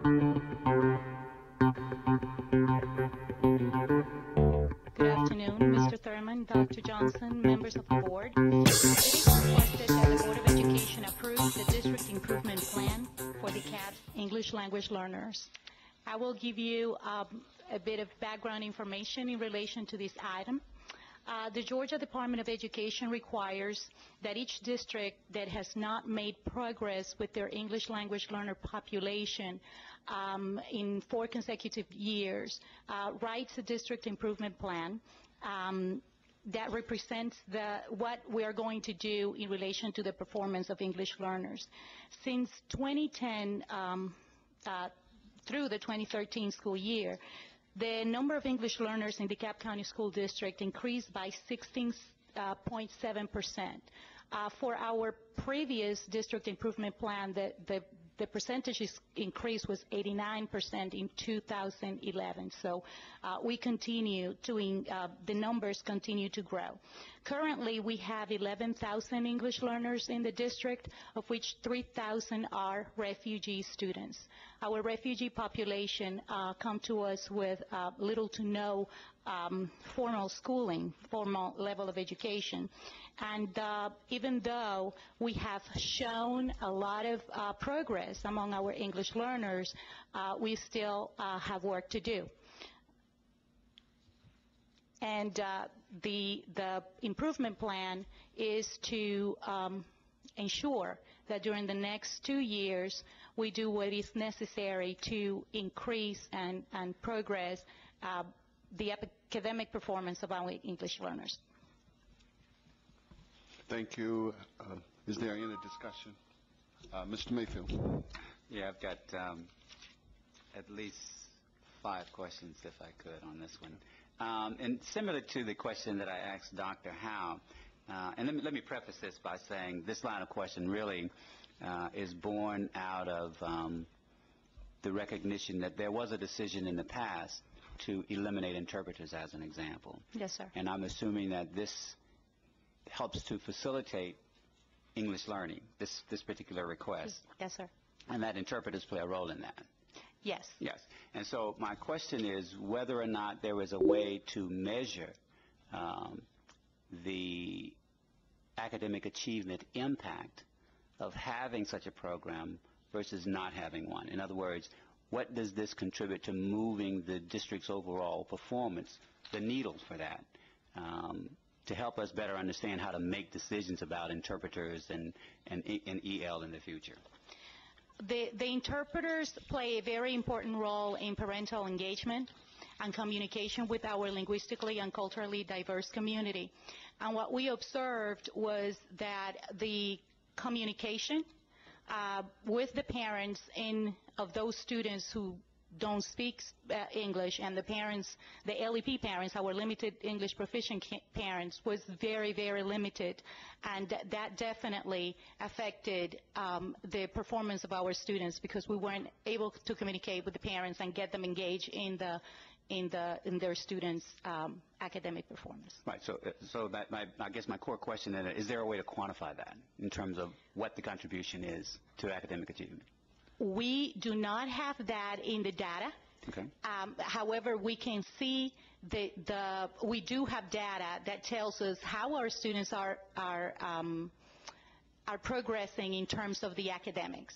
Good afternoon, Mr. Thurman, Dr. Johnson, members of the board. It is requested that the Board of Education approve the District Improvement Plan for DeKalb English Language Learners. I will give you a bit of background information in relation to this item. The Georgia Department of Education requires that each district that has not made progress with their English language learner population in 4 consecutive years writes a district improvement plan that represents what we are going to do in relation to the performance of English learners. Since 2010 through the 2013 school year, the number of English learners in DeKalb County School District increased by 16.7%. For our previous district improvement plan, the percentage increase was 89% in 2011. So we continue to, the numbers continue to grow. Currently, we have 11,000 English learners in the district, of which 3,000 are refugee students. Our refugee population come to us with little to no formal schooling, formal level of education. And even though we have shown a lot of progress among our English learners, we still have work to do. And the improvement plan is to ensure that during the next 2 years, we do what is necessary to increase and progress the academic performance of our English learners. Thank you. Is there any discussion? Mr. Mayfield. Yeah, I've got at least 5 questions, if I could, on this one. And similar to the question that I asked Dr. Howe, and let me preface this by saying this line of question really is born out of the recognition that there was a decision in the past to eliminate interpreters, as an example. Yes, sir. And I'm assuming that this helps to facilitate English learning, this particular request. Yes, sir. And that interpreters play a role in that. Yes. Yes. And so my question is whether or not there was a way to measure the academic achievement impact of having such a program versus not having one. In other words, what does this contribute to moving the district's overall performance, the needle for that, to help us better understand how to make decisions about interpreters and EL in the future? The interpreters play a very important role in parental engagement and communication with our linguistically and culturally diverse community. And what we observed was that the communication with the parents of those students who don't speak English, and the parents, the LEP parents, our limited English proficient parents, was very, very limited, and that definitely affected the performance of our students, because we weren't able to communicate with the parents and get them engaged in their students' academic performance. Right. So that I guess my core question is there a way to quantify that in terms of what the contribution is to academic achievement? We do not have that in the data. Okay. However, we can see we do have data that tells us how our students are progressing in terms of the academics.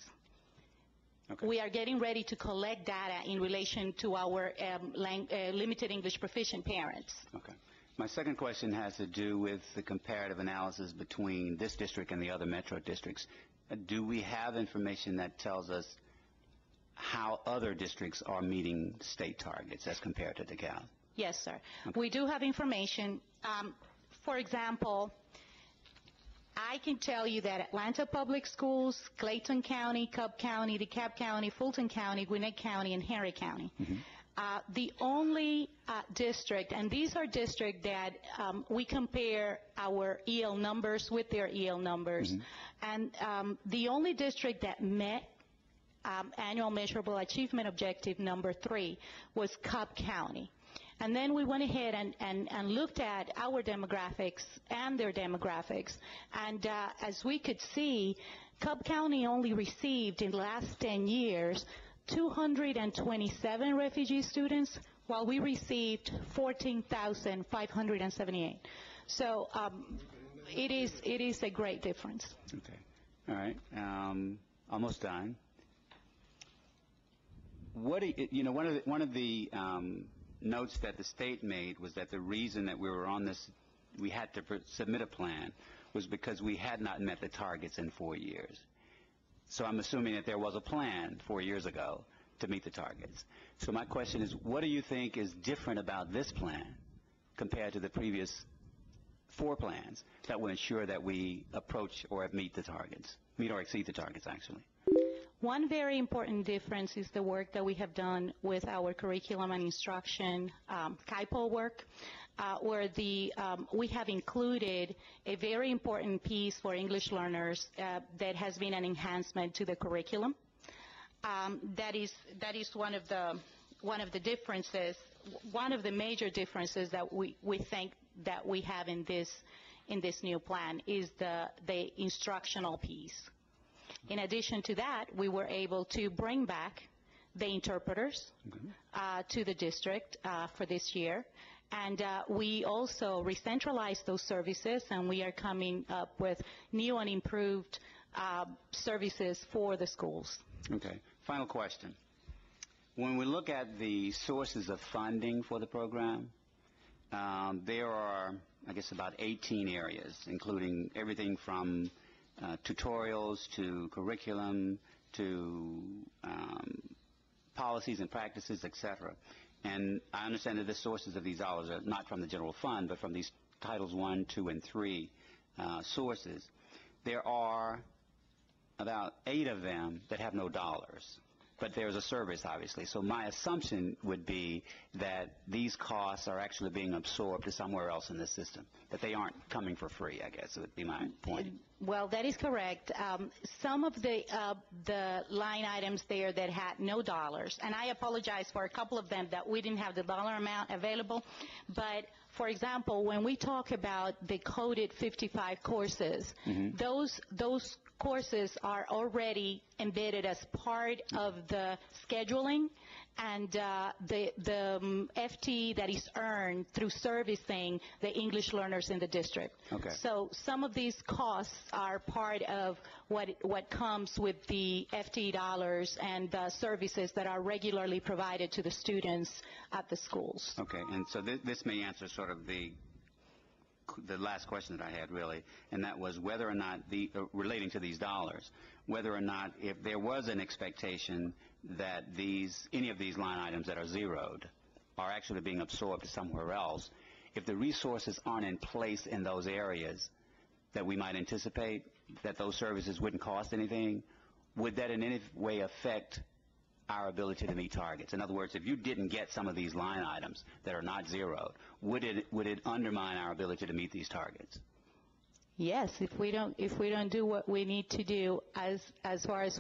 Okay. We are getting ready to collect data in relation to our limited English proficient parents. Okay. My second question has to do with the comparative analysis between this district and the other metro districts. Do we have information that tells us how other districts are meeting state targets as compared to DeKalb? Yes, sir. Okay. We do have information. For example, I can tell you that Atlanta Public Schools, Clayton County, Cobb County, DeKalb County, Fulton County, Gwinnett County, and Henry County. Mm-hmm. The only district, and these are districts that we compare our EL numbers with their EL numbers, mm-hmm. and the only district that met annual measurable achievement objective number 3 was Cobb County. And then we went ahead and looked at our demographics and their demographics. And as we could see, Cobb County only received in the last 10 years 227 refugee students, while we received 14,578. So it is a great difference. Okay. All right. Almost done. What do you know? One of the notes that the state made was that the reason that we were on this, we had to submit a plan, was because we had not met the targets in 4 years. So I'm assuming that there was a plan 4 years ago to meet the targets. So my question is, what do you think is different about this plan compared to the previous 4 plans that will ensure that we approach or meet the targets, meet or exceed the targets, actually? One very important difference is the work that we have done with our curriculum and instruction CAIPO work, where we have included a very important piece for English learners that has been an enhancement to the curriculum. That is one of the differences, one of the major differences that we think that we have in this new plan is the instructional piece. In addition to that, we were able to bring back the interpreters to the district for this year, and we also re-centralized those services, and we are coming up with new and improved services for the schools. Okay. Final question. When we look at the sources of funding for the program, there are, I guess, about 18 areas, including everything from tutorials to curriculum to policies and practices, etc. And I understand that the sources of these dollars are not from the general fund, but from these Titles 1, 2, and 3 sources. There are about 8 of them that have no dollars, but there's a service, obviously. So my assumption would be that these costs are actually being absorbed to somewhere else in the system, that they aren't coming for free, I guess would be my point. Well, that is correct. Some of the line items there that had no dollars, and I apologize for a couple of them that we didn't have the dollar amount available, but for example, when we talk about the coded 55 courses, those courses are already embedded as part of the scheduling and the FT that is earned through servicing the English learners in the district. Okay. So some of these costs are part of what comes with the FT dollars and services that are regularly provided to the students at the schools. Okay, and so this may answer sort of the last question that I had, really, and that was whether or not, relating to these dollars, whether or not if there was an expectation that any of these line items that are zeroed are actually being absorbed somewhere else, if the resources aren't in place in those areas that we might anticipate that those services wouldn't cost anything, would that in any way affect our ability to meet targets? In other words, if you didn't get some of these line items that are not zeroed, would it undermine our ability to meet these targets? Yes, if we don't do what we need to do as far as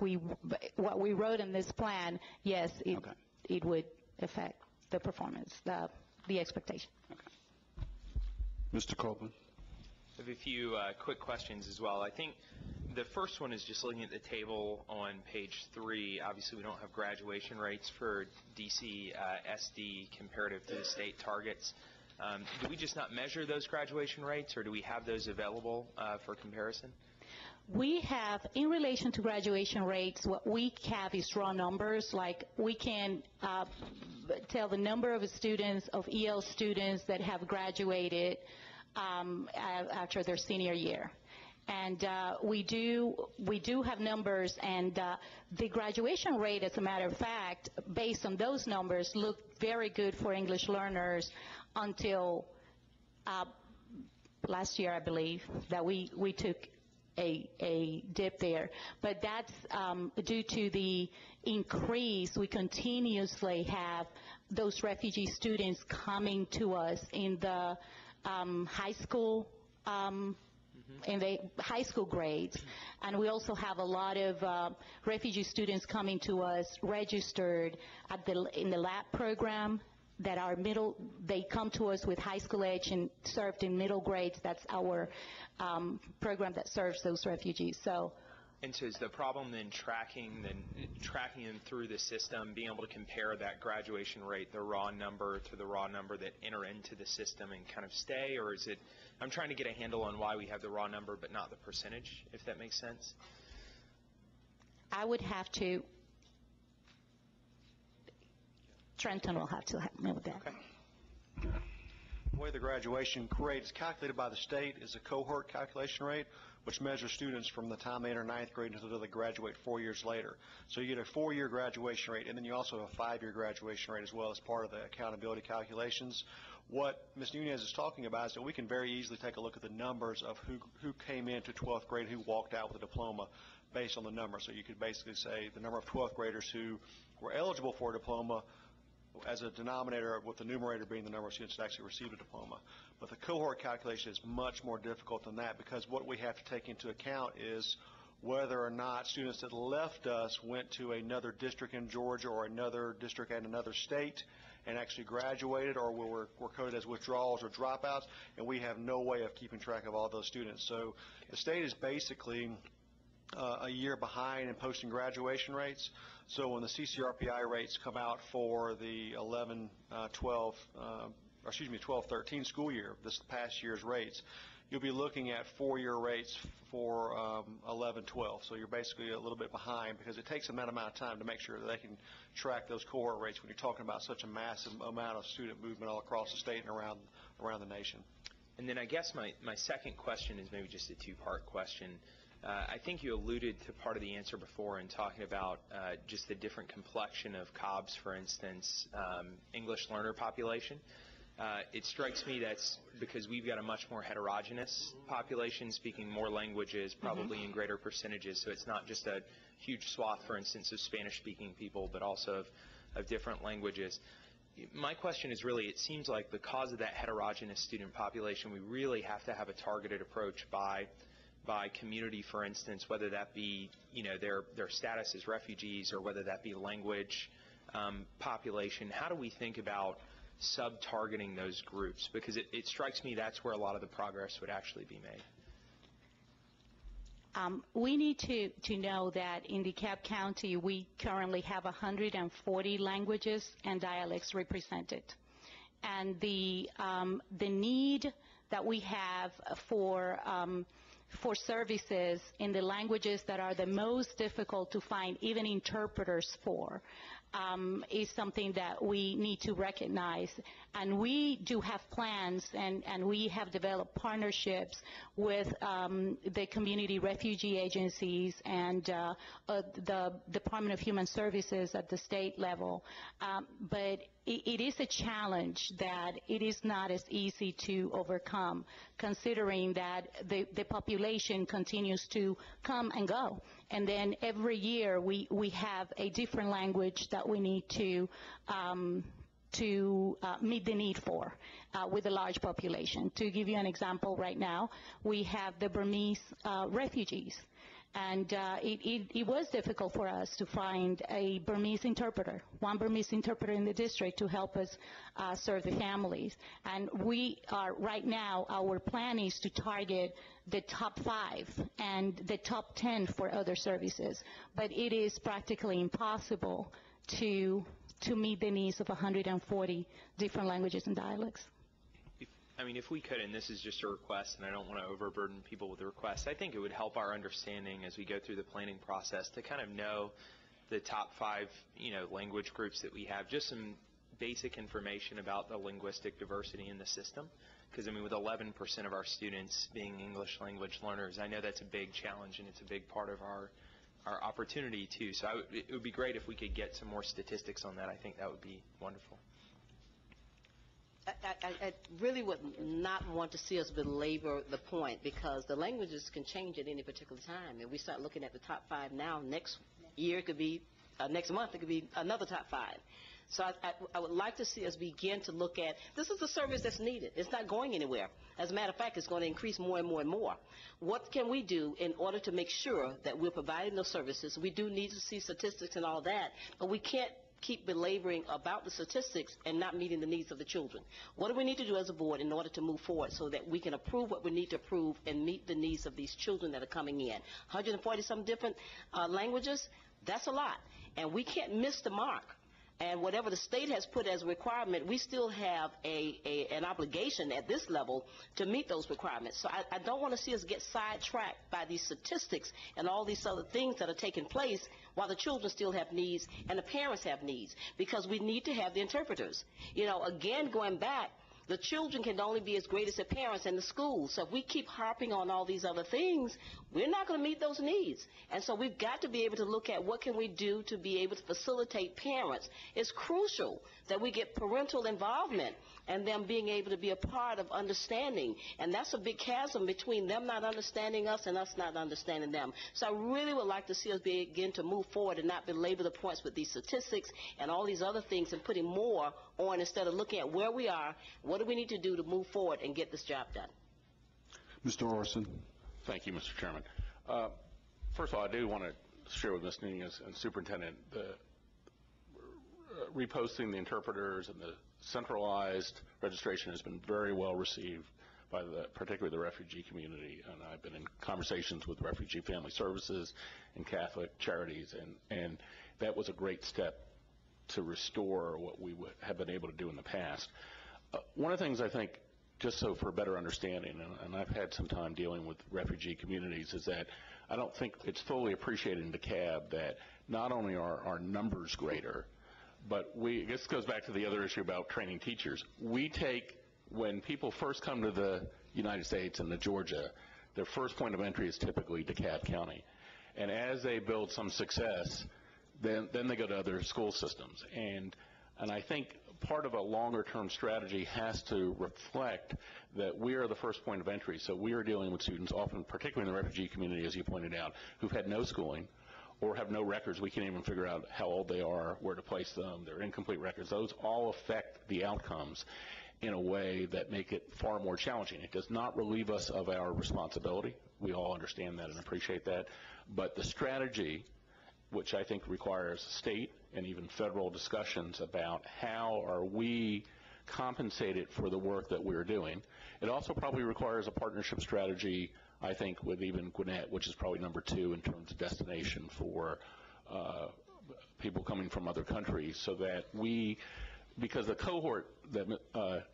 what we wrote in this plan, yes, it would affect the performance, the expectation. Okay. Mr. Copeland. I have a few quick questions as well. I think the first one is just looking at the table on page 3. Obviously, we don't have graduation rates for DC SD comparative to the state targets. Do we just not measure those graduation rates, or do we have those available for comparison? We have, in relation to graduation rates, what we have is raw numbers. Like we can tell the number of students, of EL students that have graduated after their senior year. And we do have numbers, and the graduation rate, as a matter of fact, based on those numbers, looked very good for English learners until last year, I believe, that we took a dip there. But that's due to the increase. We continuously have those refugee students coming to us in the high school in the high school grades, and we also have a lot of refugee students coming to us registered in the lab program that are they come to us with high school age and served in middle grades. That's our program that serves those refugees. So And so is the problem then tracking them through the system, being able to compare that graduation rate, the raw number, to the raw number that enter into the system and kind of stay? Or is it, I'm trying to get a handle on why we have the raw number but not the percentage, if that makes sense. I would have to, Trenton will have to help me with that. Okay. The way the graduation rate is calculated by the state is a cohort calculation rate, which measures students from the time they enter ninth grade until they graduate 4 years later. So you get a 4-year graduation rate, and then you also have a 5-year graduation rate as well as part of the accountability calculations. What Ms. Nunez is talking about is that we can very easily take a look at the numbers of who came into 12th grade, who walked out with a diploma based on the number. So you could basically say the number of 12th graders who were eligible for a diploma as a denominator, with the numerator being the number of students that actually received a diploma. But the cohort calculation is much more difficult than that, because what we have to take into account is whether or not students that left us went to another district in Georgia or another district in another state and actually graduated, or were coded as withdrawals or dropouts, and we have no way of keeping track of all those students. So the state is basically a year behind in posting graduation rates. So when the CCRPI rates come out for the 12-13 school year, this past year's rates, you'll be looking at 4-year rates for 11-12. So you're basically a little bit behind, because it takes them that amount of time to make sure that they can track those cohort rates when you're talking about such a massive amount of student movement all across the state and around the nation. And then I guess my second question is maybe just a two-part question. I think you alluded to part of the answer before in talking about just the different complexion of COBS, for instance, English learner population. It strikes me that's because we've got a much more heterogeneous population speaking more languages, probably in greater percentages. So it's not just a huge swath, for instance, of Spanish-speaking people, but also of different languages. My question is really, it seems like because of that heterogeneous student population, we really have to have a targeted approach by community, for instance, whether that be, you know, their status as refugees, or whether that be language population. How do we think about sub-targeting those groups? Because it strikes me that's where a lot of the progress would actually be made. We need to know that in DeKalb County, we currently have 140 languages and dialects represented. And the need that we have for services in the languages that are the most difficult to find even interpreters for is something that we need to recognize. And we do have plans, and we have developed partnerships with the community refugee agencies and the Department of Human Services at the state level. But it is a challenge that it is not as easy to overcome, considering that the population continues to come and go. And then every year we have a different language that we need to meet the need for with a large population. To give you an example, right now we have the Burmese refugees. And it was difficult for us to find a Burmese interpreter, one Burmese interpreter in the district to help us serve the families. And we are, right now, our plan is to target the top 5 and the top 10 for other services. But it is practically impossible to meet the needs of 140 different languages and dialects. I mean, if we could, and this is just a request, and I don't want to overburden people with the request, I think it would help our understanding as we go through the planning process to kind of know the top 5, you know, language groups that we have, just some basic information about the linguistic diversity in the system. Because, I mean, with 11% of our students being English language learners, I know that's a big challenge, and it's a big part of our opportunity, too. So it would be great if we could get some more statistics on that. I think that would be wonderful. I really would not want to see us belabor the point, because the languages can change at any particular time. And we start looking at the top 5 now, next year it could be, next month it could be another top 5. So I would like to see us begin to look at, this is a service that's needed. It's not going anywhere. As a matter of fact, it's going to increase more and more and more. What can we do in order to make sure that we're providing those services? We do need to see statistics and all that, but we can't keep belaboring about the statistics and not meeting the needs of the children. What do we need to do as a board in order to move forward so that we can approve what we need to approve and meet the needs of these children that are coming in? 140-some different languages, that's a lot. And we can't miss the mark. And whatever the state has put as a requirement, we still have an obligation at this level to meet those requirements. So I don't want to see us get sidetracked by these statistics and all these other things that are taking place while the children still have needs and the parents have needs, because we need to have the interpreters. You know, again, going back, the children can only be as great as their parents and the schools. So if we keep harping on all these other things, we're not going to meet those needs. And so we've got to be able to look at what can we do to be able to facilitate parents. It's crucial that we get parental involvement and them being able to be a part of understanding. And that's a big chasm between them not understanding us and us not understanding them. So I really would like to see us begin to move forward and not belabor the points with these statistics and all these other things and putting more on instead of looking at where we are, what do we need to do to move forward and get this job done. Mr. Orson. Thank you, Mr. Chairman. First of all, I do want to share with Ms. Nunez and Superintendent the reposting the interpreters and the centralized registration has been very well received by particularly the refugee community, and I've been in conversations with Refugee Family Services and Catholic Charities, and that was a great step to restore what we have been able to do in the past. One of the things I think, just so for a better understanding, and I've had some time dealing with refugee communities, is that I don't think it's fully appreciated in DeKalb that not only are our numbers greater, but this goes back to the other issue about training teachers. When people first come to the United States and to Georgia, their first point of entry is typically DeKalb County. And as they build some success, then they go to other school systems. And I think part of a longer-term strategy has to reflect that we are the first point of entry. So we are dealing with students, often, particularly in the refugee community, as you pointed out, who've had no schooling or have no records. We can't even figure out how old they are, where to place them. They're incomplete records. Those all affect the outcomes in a way that make it far more challenging. It does not relieve us of our responsibility. We all understand that and appreciate that. But the strategy, which I think requires state and even federal discussions about how are we compensated for the work that we're doing. It also probably requires a partnership strategy, I think, with even Gwinnett, which is probably number 2 in terms of destination for people coming from other countries, so that because the cohort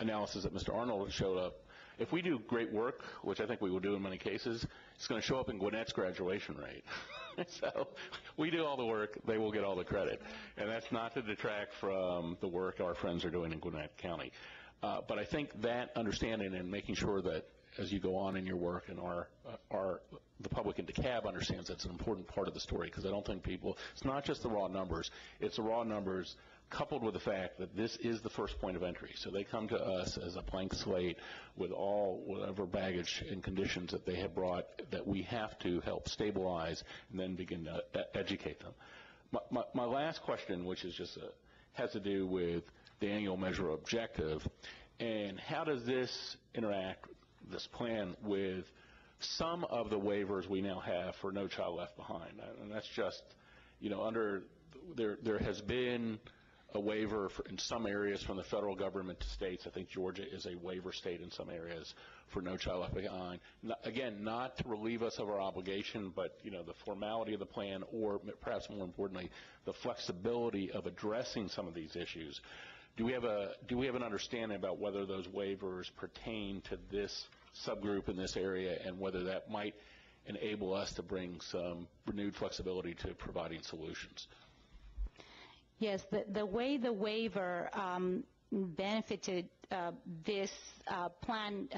analysis that Mr. Arnold showed up, if we do great work, which I think we will do in many cases, it's going to show up in Gwinnett's graduation rate. So we do all the work, they will get all the credit. And that's not to detract from the work our friends are doing in Gwinnett County. But I think that understanding and making sure that as you go on in your work and the public in DeKalb understands that's an important part of the story, because I don't think it's not just the raw numbers, it's the raw numbers coupled with the fact that this is the first point of entry. So they come to us as a blank slate with whatever baggage and conditions that they have brought that we have to help stabilize and then begin to educate them. My last question, which is has to do with the annual measure objective, and how does this interact, this plan, with some of the waivers we now have for No Child Left Behind? And that's just, there has been a waiver in some areas from the federal government to states. I think Georgia is a waiver state in some areas for No Child Left Behind. Again, not to relieve us of our obligation, but the formality of the plan, or perhaps more importantly, the flexibility of addressing some of these issues. Do we have an understanding about whether those waivers pertain to this subgroup in this area, and whether that might enable us to bring some renewed flexibility to providing solutions? Yes, the way the waiver benefited this plan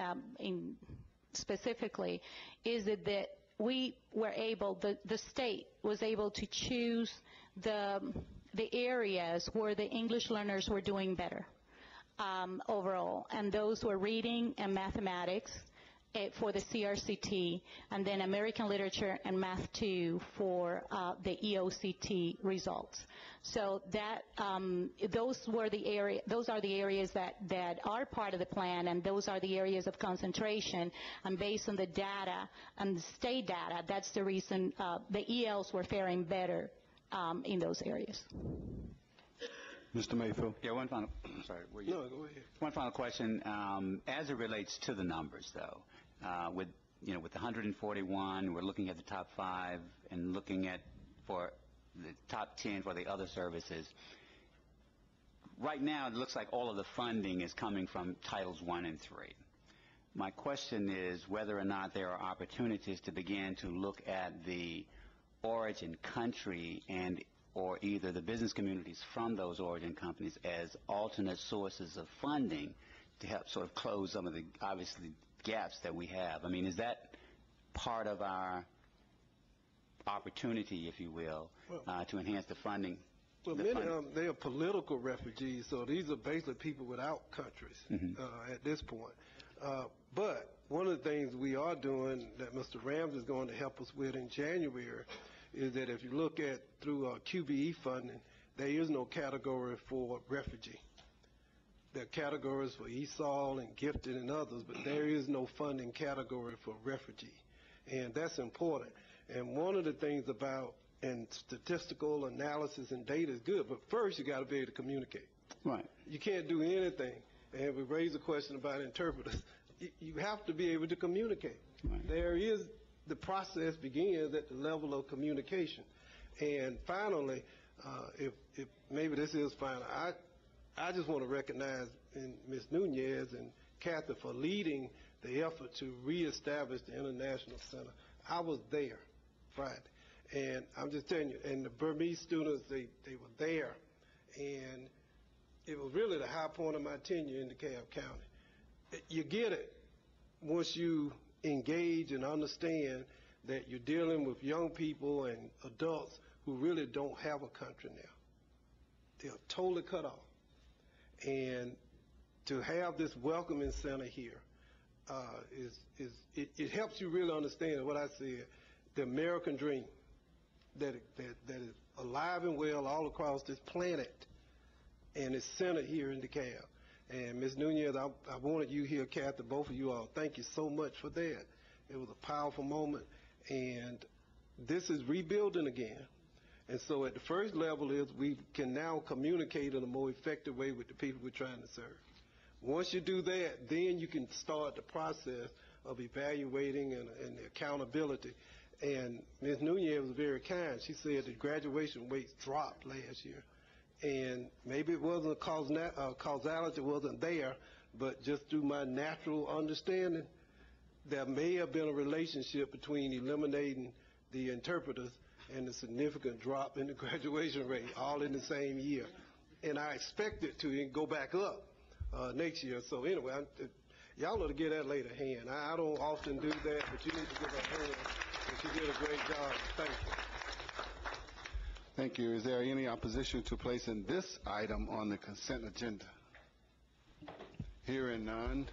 specifically is that we were able, the state was able to choose the areas where the English learners were doing better overall, and those were reading and mathematics for the CRCT, and then American Literature and Math 2 for the EOCT results. So that those are the areas that are part of the plan, and those are the areas of concentration. And based on the data and the state data, that's the reason the ELs were faring better in those areas. Mr. Mayfield? Yeah, one final, I'm sorry. Were you? No, go ahead. One final question. As it relates to the numbers, though, with the 141, we're looking at the top 5 and looking at for the top 10 for the other services. Right now, it looks like all of the funding is coming from Titles 1 and 3. My question is whether or not there are opportunities to begin to look at the origin country and or either the business communities from those origin companies as alternate sources of funding to help sort of close some of the, obviously, gaps that we have. I mean, is that part of our opportunity, if you will, to enhance the funding? Well, many of them, they are political refugees, so these are basically people without countries at this point. But one of the things we are doing that Mr. Rams is going to help us with in January is that if you look at through QBE funding, there is no category for refugee. There are categories for ESOL and gifted and others, but there is no funding category for refugee. And that's important. And one of the things about, and statistical analysis and data is good, but first you got to be able to communicate. Right. You can't do anything. And we raised a question about interpreters. You have to be able to communicate. Right. There is, the process begins at the level of communication. And finally, if maybe this is final, I just want to recognize Ms. Nunez and Kathy for leading the effort to reestablish the International Center. I was there Friday. And I'm just telling you, and the Burmese students, they were there. And it was really the high point of my tenure in DeKalb County. You get it once you engage and understand that you're dealing with young people and adults who really don't have a country now. They're totally cut off. And to have this welcoming center here it helps you really understand what I said, the American dream that is alive and well all across this planet, and it's centered here in DeKalb. And Ms. Nunez, I wanted you here, Kathy, both of you all. Thank you so much for that. It was a powerful moment, and this is rebuilding again. And so at the first level is we can now communicate in a more effective way with the people we're trying to serve. Once you do that, then you can start the process of evaluating and the accountability. And Ms. Nunez was very kind. She said the graduation rates dropped last year. And maybe it wasn't causality wasn't there, but just through my natural understanding, there may have been a relationship between eliminating the interpreters and the significant drop in the graduation rate, all in the same year. And I expect it to go back up next year. So anyway, y'all ought to give that lady a hand. I don't often do that, but you need to give her a hand. And she did a great job. Thank you. Thank you. Is there any opposition to placing this item on the consent agenda? Hearing none,